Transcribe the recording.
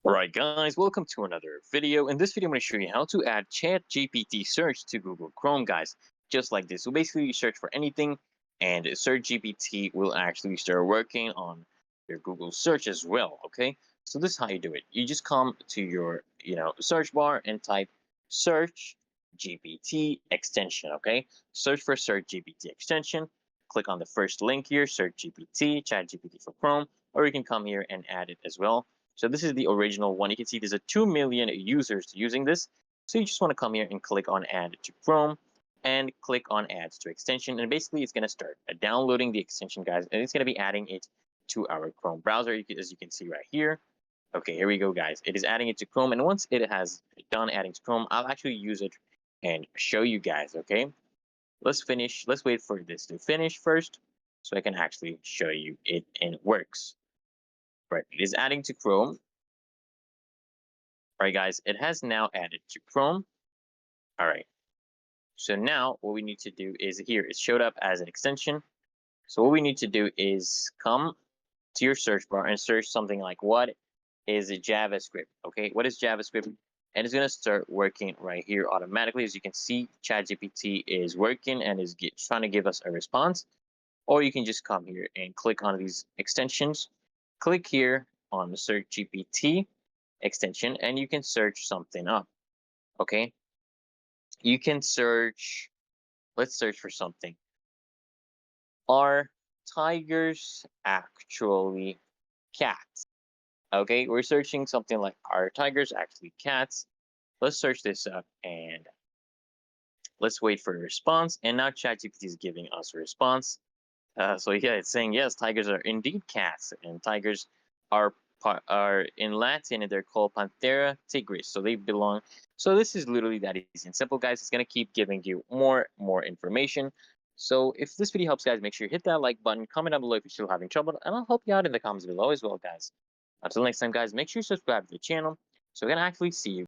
Alright guys, welcome to another video. In this video, I'm going to show you how to add ChatGPT search to Google Chrome, guys. Just like this. So basically, you search for anything, and Search GPT will actually start working on your Google search as well, okay? So this is how you do it. You just come to your, search bar and type search GPT extension, okay? Search for search GPT extension. Click on the first link here, search GPT, ChatGPT for Chrome, or you can come here and add it as well. So this is the original one. You can see there's a 2 million users using this. So you just want to come here and click on add to Chrome and click on add to extension. And basically it's going to start downloading the extension, guys. And it's going to be adding it to our Chrome browser, as you can see right here. Okay, here we go, guys. It is adding it to Chrome. And once it has done adding to Chrome, I'll actually use it and show you guys, okay? Let's finish. Let's wait for this to finish first so I can actually show you it and it works. Right, it is adding to Chrome. All right, guys, it has now added to Chrome. All right, so now what we need to do is here, it showed up as an extension. So what we need to do is come to your search bar and search something like what is a JavaScript, okay? What is JavaScript? And it's gonna start working right here automatically. As you can see, ChatGPT is working and is trying to give us a response. Or you can just come here and click on these extensions. Click here on the Search GPT extension and you can search something up, okay? You can search, let's search for something. Are tigers actually cats? Okay, we're searching something like, are tigers actually cats? Let's search this up and let's wait for a response. And now ChatGPT is giving us a response. So yeah, it's saying yes, tigers are indeed cats, and tigers are in Latin and they're called Panthera tigris. So they belong. So this is literally that easy and simple, guys. It's gonna keep giving you more information. So if this video helps, guys, make sure you hit that like button, comment down below if you're still having trouble, and I'll help you out in the comments below as well, guys. Until next time, guys, make sure you subscribe to the channel so we can actually see you.